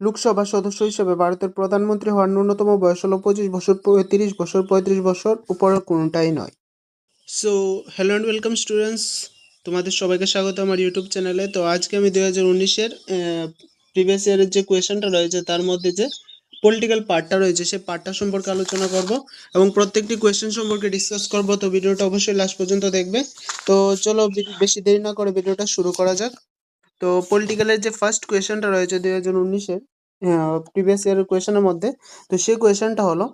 লোকসভা সদস্য হিসেবে ভারতের প্রধানমন্ত্রী হওয়ার ন্যূনতম বয়স হলো 25 বছর, 30 বছর, 35 বছর, উপরের কোনোটাই নয়। So hello and welcome students, তোমাদের সবাইকে স্বাগত আমার ইউটিউব চ্যানেলে। তো আজকে আমি 2019-এর প্রিভিয়াস ইয়ারের যে কোয়েশনটা রয়েছে তার মধ্যে যে পলিটিক্যাল পার্টটা রয়েছে সেই পার্টটা সম্পর্কে আলোচনা করব এবং প্রত্যেকটি কোয়েশ্চেন সম্পর্কে ডিসকাস করব। তো ভিডিওটা অবশ্যই লাস্ট পর্যন্ত দেখবে। তো চলো বেশি দেরি না করে ভিডিওটা শুরু করা যাক। তো পলিটিক্যালের যে ফার্স্ট কোয়েশনটা রয়েছে 2019-এর প্রিভিয়াস ইয়ারের কোয়েশনের মধ্যে, তো সেই কোয়েশনটা হলো,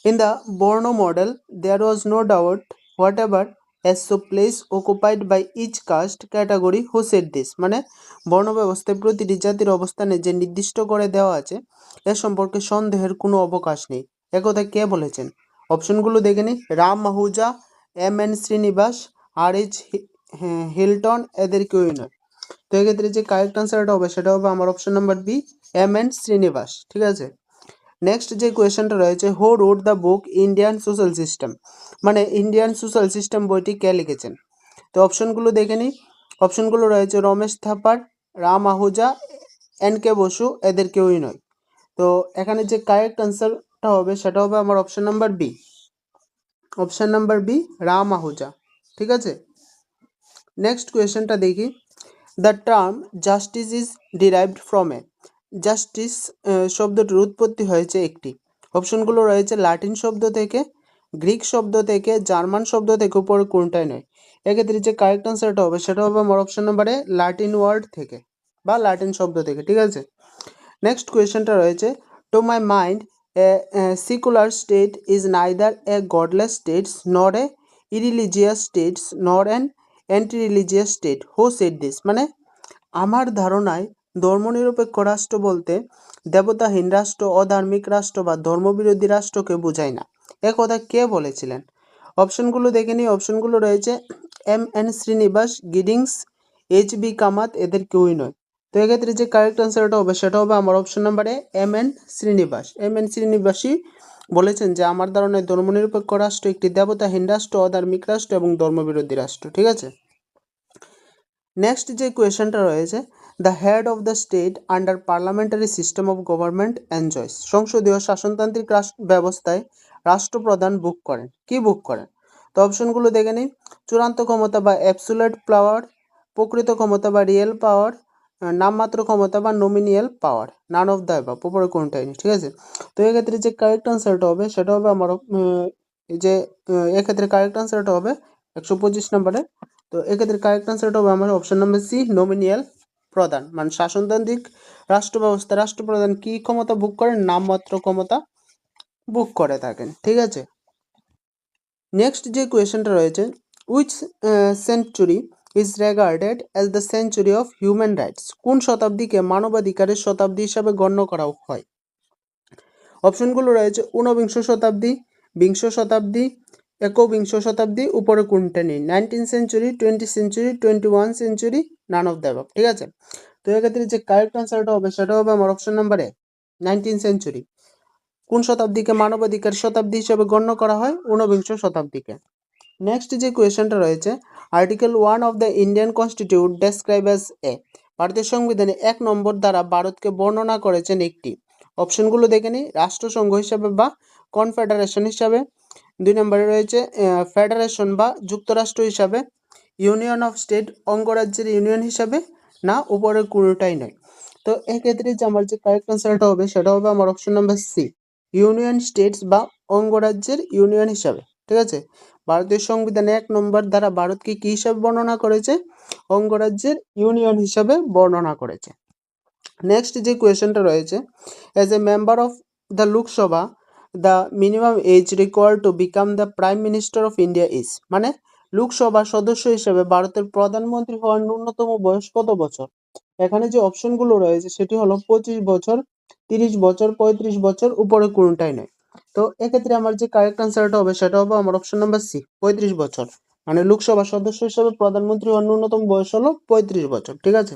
in the varna model there was no doubt whatever as so place occupied by each caste category who said this, মানে বর্ণ ব্যবস্থায় প্রতিটি জাতির অবস্থানে যে নির্দিষ্ট করে দেওয়া আছে এ সম্পর্কে সন্দেহের কোনো অবকাশ নেই। একথা কে বলেছেন? অপশনগুলো দেখে নিই। রাম আহুজা, এম.এন. শ্রীনিবাস, আর.এইচ. হিলটন, এদের কেউই নয়। তো এক্ষেত্রে যে কারেক্ট আনসারটা হবে সেটা হবে আমার option number B, M N. Srinivas. ঠিক আছে। নেক্সট যে কোয়েশ্চেনটা রয়েছে, who wrote the book Indian social system, মানে ইন্ডিয়ান সোশ্যাল সিস্টেম বইটি কে লিখেছেন? তো অপশনগুলো দেখে নিই। অপশনগুলো রয়েছে রমেশ থাপার, রাম আহুজা, এন.কে বসু, এদের কেউই নয়। তো এখানে যে কারেক্ট আনসারটা হবে সেটা হবে আমার option number B, option number B, Ram Ahuja. ঠিক আছে। নেক্সট কোয়েশ্চেনটা দেখি। The term justice is derived from a, justice শব্দটির উৎপত্তি হয়েছে একটি, অপশনগুলো রয়েছে লাতিন শব্দ থেকে, গ্রিক শব্দ থেকে, জার্মান শব্দ থেকে, উপরে কোনটাই নয়। এক্ষেত্রে যে কারেক্ট আনসারটা হবে সেটা হবে আমার অপশন নাম্বারে লাতিন ওয়ার্ড থেকে বা লাতিন শব্দ থেকে। ঠিক আছে। নেক্সট কোয়েশ্চেনটা রয়েছে, to my mind A secular state is neither A godless states নর এ ইরিলিজিয়াস স্টেটস নর an anti religious state who said this, মানে আমার ধারণায় ধর্মনিরপেক্ষ রাষ্ট্র বলতে দেবতাহীন রাষ্ট্র, অধার্মিক রাষ্ট্র বা ধর্মবিরোধী রাষ্ট্রকে বোঝায় না। এ কথা কে বলেছিলেন? অপশনগুলো দেখে নিই। অপশনগুলো রয়েছে এম.এন. শ্রীনিবাস, গিডিংস, এইচ.বি. কামাত, এদের কেউই নয়। তো এক্ষেত্রে যে কারেক্ট আনসারটা হবে সেটা হবে আমার অপশন নাম্বারে এম.এন. শ্রীনিবাস। এম.এন. শ্রীনিবাসই বলেছেন যে আমার ধারণায় ধর্মনিরপেক্ষ রাষ্ট্র একটি দেবতাহীন রাষ্ট্র, অধার্মিক রাষ্ট্র এবং ধর্মবিরোধী রাষ্ট্র। ঠিক আছে। নেক্সট যে কোয়েশনটা রয়েছে, the head of the state under parliamentary system of government enjoys, সংসদীয় শাসনতান্ত্রিক ব্যবস্থায় রাষ্ট্রপ্রধান বুক করেন, কি বুক করেন? তো অপশনগুলো দেখে নিই। চূড়ান্ত ক্ষমতা বা অ্যাবসুলেট পাওয়ার, প্রকৃত ক্ষমতা বা রিয়েল পাওয়ার, নামমাত্র ক্ষমতা বা নমিনিয়াল পাওয়ার, নান অফ দ্য অ্যাবাভ, উপরে কোনটাই নেই। ঠিক আছে। তো এক্ষেত্রে যে কারেক্ট আনসারটা হবে সেটা হবে আমার এই যে এক্ষেত্রে কারেক্ট আনসারটা হবে 125 নম্বরে। তো এক্ষেত্রে কারেক্ট আনসারটা হবে আমার অপশন নাম্বার সি, নমিনিয়াল প্রধান, মানে শাসনতান্ত্রিক রাষ্ট্র ব্যবস্থা রাষ্ট্রপ্রধান কি ক্ষমতা বুক করেন? নামমাত্র ক্ষমতা বুক করে থাকেন। ঠিক আছে। নেক্সট যে কোয়েশ্চেনটা রয়েছে, which century is regarded as the century of human rights, কোন শতাব্দীকে মানবাধিকারের শতাব্দী হিসাবে গণ্য করা হয়? অপশনগুলো রয়েছে ঊনবিংশ শতাব্দী, বিংশ শতাব্দী, একবিংশ শতাব্দী, উপরে কোনটা নেই। 19th century, 20th century, 21 century, none of the above. ঠিক আছে। তো এক্ষেত্রে যে কারেক্ট আনসারটা হবে সেটা হবে আমার option number A, 19th century. কোন শতাব্দীকে মানবাধিকার শতাব্দী হিসেবে গণ্য করা হয়? ঊনবিংশ শতাব্দীকে। নেক্সট যে কোয়েশ্চেনটা রয়েছে, article 1 of the Indian constitute describe as a, ভারতের সংবিধানে 1 নম্বর দ্বারা ভারতকে বর্ণনা করেছেন একটি, অপশনগুলো দেখে নিই। রাষ্ট্রসংঘ হিসাবে বা কনফেডারেশন হিসাবে, 2 নম্বরে রয়েছে ফেডারেশন বা যুক্তরাষ্ট্র হিসাবে, ইউনিয়ন অফ স্টেট অঙ্গরাজ্যের ইউনিয়ন হিসাবে, না উপরের কোনোটাই নয়। তো এক্ষেত্রে যে আমার যে কারেক্ট আনসারটা হবে সেটা হবে আমার option number C, union states বা অঙ্গরাজ্যের ইউনিয়ন হিসাবে। ঠিক আছে। ভারতীয় সংবিধানে 1 নম্বর দ্বারা ভারতকে কি হিসাবে বর্ণনা করেছে? অঙ্গরাজ্যের ইউনিয়ন হিসাবে বর্ণনা করেছে। নেক্সট যে কোয়েশ্চেনটা রয়েছে, as a member of the Lok Sabha the minimum age required to become the prime minister of India is, মানে লোকসভা সদস্য হিসেবে ভারতের প্রধানমন্ত্রী হওয়ার ন্যূনতম বয়স কত বছর? এখানে যে অপশনগুলো রয়েছে সেটি হলো 25 বছর, 30 বছর, 35 বছর, উপরে কোনটাই নয়। তো এক্ষেত্রে আমার যে কারেক্ট আনসারটা হবে সেটা হবে আমার অপশন নাম্বার সি, 35 বছর, মানে লোকসভা সদস্য হিসেবে প্রধানমন্ত্রী হওয়ার ন্যূনতম বয়স হলো 35 বছর। ঠিক আছে।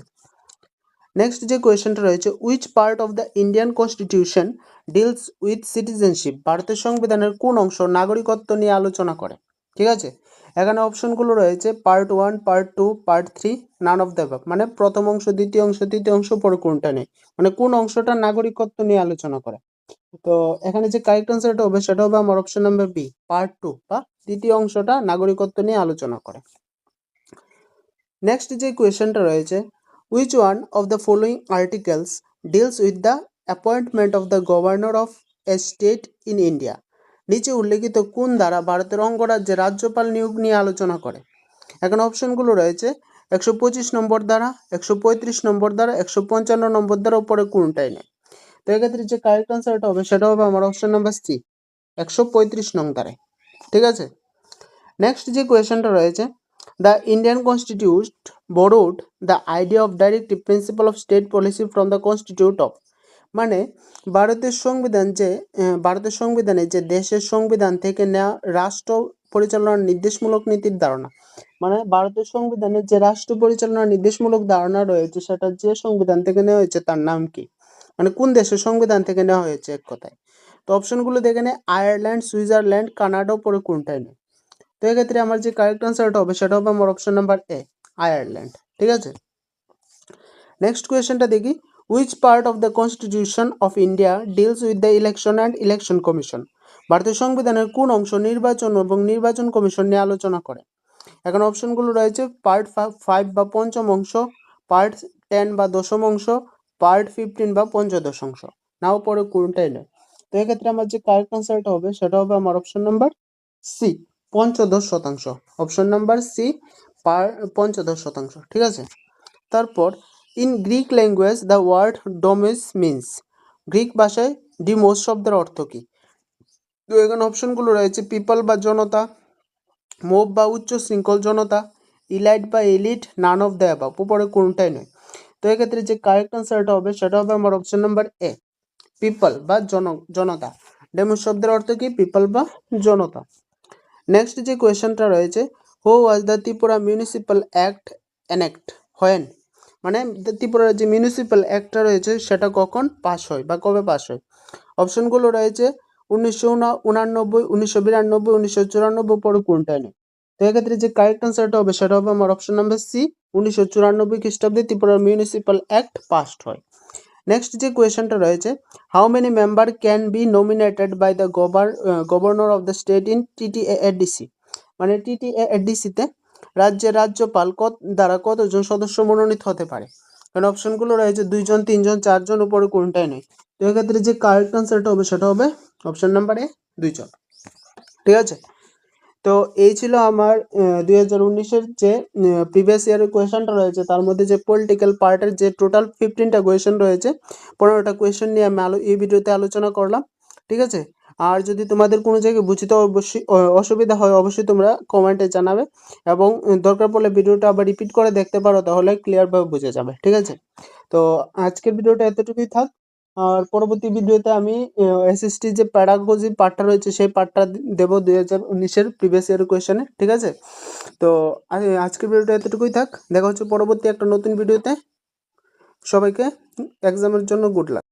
নেক্সট যে কোয়েশ্চেনটা রয়েছে, which part of the Indian constitution deals with citizenship, ভারতের সংবিধানের কোন অংশ নাগরিকত্ব নিয়ে আলোচনা করে? ঠিক আছে। এখানে অপশনগুলো রয়েছে part 1, part 2, part 3, none of the above, মানে প্রথম অংশ, দ্বিতীয় অংশ, তৃতীয় অংশ, পরে কোনটা নেই, মানে কোন অংশটা নাগরিকত্ব নিয়ে আলোচনা করে। তো এখানে যে কারেক্ট আনসারটা হবে সেটা হবে আমার অপশন নাম্বার বি, পার্ট 2 বা দ্বিতীয় অংশটা নাগরিকত্ব নিয়ে আলোচনা করে। নেক্সট যে কোয়েশ্চেনটা রয়েছে, which one of the following articles deals with the appointment of the governor of a state in India? নিচে উল্লেখিত কোন দ্বারা ভারতের অঙ্গরাজ্যে রাজ্যপাল নিয়োগ নিয়ে আলোচনা করে? এখানে অপশনগুলো রয়েছে 125 নম্বর দ্বারা, 135 নম্বর দ্বারা, 155 নম্বর দ্বারা, উপরে কোনটাই নেই। তো এক্ষেত্রে যে কারেক্ট আনসারটা হবে সেটা হবে আমার অপশন নাম্বার সি, 135 নং দ্বারায়। ঠিক আছে। নেক্সট যে কোয়েশ্চেনটা রয়েছে, the Indian constitute borrowed the idea of directive principle of state policy from the constitute of, মানে ভারতের সংবিধানে যে দেশের সংবিধান থেকে নেওয়া রাষ্ট্র পরিচালনার নির্দেশমূলক নীতির ধারণা, মানে ভারতের সংবিধানের যে রাষ্ট্র পরিচালনার নির্দেশমূলক ধারণা রয়েছে সেটা যে সংবিধান থেকে নেওয়া হয়েছে তার নাম কি, মানে কোন দেশের সংবিধান থেকে নেওয়া হয়েছে এক কথায়। তো অপশনগুলো দেখে নেই, আয়ারল্যান্ড, সুইজারল্যান্ড, কানাডা, পরে কোনটাই নেই। তো এক্ষেত্রে আমার যে কারেক্ট আনসারটা হবে সেটা হবে আমার অপশন নাম্বার এ, আয়ারল্যান্ড। ঠিক আছে। নেক্সট কোয়েশ্চেনটা দেখি, which part of the constitution of India deals with the election and election commission? ভারতের সংবিধানের কোন অংশ নির্বাচন এবং নির্বাচন কমিশন নিয়ে আলোচনা করে? এখন অপশনগুলো রয়েছে পার্ট 5 বা পঞ্চম অংশ, পার্ট 10 বা দশম অংশ, পার্ট 15 বা পঞ্চদশ অংশ, নাও পরে কোনটাই নয়। তো এক্ষেত্রে আমার যে কারেক্ট আনসারটা হবে সেটা হবে আমার অপশন নাম্বার সি, পঞ্চদশ শতাংশ। অপশন নাম্বার সি, পঞ্চদশ শতাংশ। ঠিক আছে। তারপর, in Greek language the word demos means, গ্রিক ভাষায় ডিমোস শব্দের অর্থ কী? তো এখানে অপশনগুলো রয়েছে পিপল বা জনতা, মোব বা উচ্চ শৃঙ্খল জনতা, ইলাইট বা elite, none of the above, উপরে কোনটাই নয়। তো এক্ষেত্রে যে কারেক্ট আনসারটা হবে সেটা হবে আমার অপশন নাম্বার এ, পিপল বা জনতা। ডেমোস শব্দের অর্থ কি? পিপল বা জনতা। নেক্সট যে কোয়েশ্চেনটা রয়েছে, who was the Tripura municipal act enact when, মানে ত্রিপুরার যে মিউনিসিপ্যাল অ্যাক্টটা রয়েছে সেটা কখন পাস হয় বা কবে পাস হয়? অপশনগুলো রয়েছে 1989, 1992, 1994, পরে কোনটাই নেই। তো এক্ষেত্রে যে কারেক্ট আনসারটা হবে সেটা হবে আমার অপশন নাম্বার সি, 1994 খ্রিস্টাব্দে ত্রিপুরার মিউনিসিপ্যাল অ্যাক্ট পাসড হয়। নেক্সট যে কোয়েশ্চেনটা রয়েছে, how many member can be nominated by the governor of the state in TTADC, মানে টিটিএডিসিতে রাজ্যের রাজ্যপাল দ্বারা কতজন সদস্য মনোনীত হতে পারে? কারণ অপশনগুলো রয়েছে 2 জন, 3 জন, 4 জন, উপরে কোনটাই নেই। তো এক্ষেত্রে যে কারেক্ট আনসারটা হবে সেটা হবে অপশন নাম্বার এ, 2 জন। ঠিক আছে। তো এই ছিল আমার 2019-এর যে প্রিভিয়াস ইয়ারের কোয়েশনটা রয়েছে তার মধ্যে যে পলিটিক্যাল পার্টের যে টোটাল 15টা কোয়েশন রয়েছে, 15টা কোয়েশন নিয়ে আমি এই ভিডিওতে আলোচনা করলাম। ঠিক আছে। আর যদি তোমাদের কোনো জায়গায় বুঝতে অবশ্যই অসুবিধা হয় অবশ্যই তোমরা কমেন্টে জানাবে, এবং দরকার পড়লে ভিডিওটা আবার রিপিট করে দেখতে পারো, তাহলে ক্লিয়ারভাবে বুঝে যাবে। ঠিক আছে। তো আজকের ভিডিওটা এতটুকুই থাক। আর পরবর্তী ভিডিওতে আমি এসএসটি যে প্যাডাগজি পার্টটা রয়েছে সেই পার্টটা দেবো 2019-এর প্রিভিয়াস ইয়ার কোয়েশনে। ঠিক আছে। তো আজকের ভিডিওটা এতটুকুই থাক, দেখা হচ্ছে পরবর্তী একটা নতুন ভিডিওতে। সবাইকে এক্সামের জন্য গুড লাক।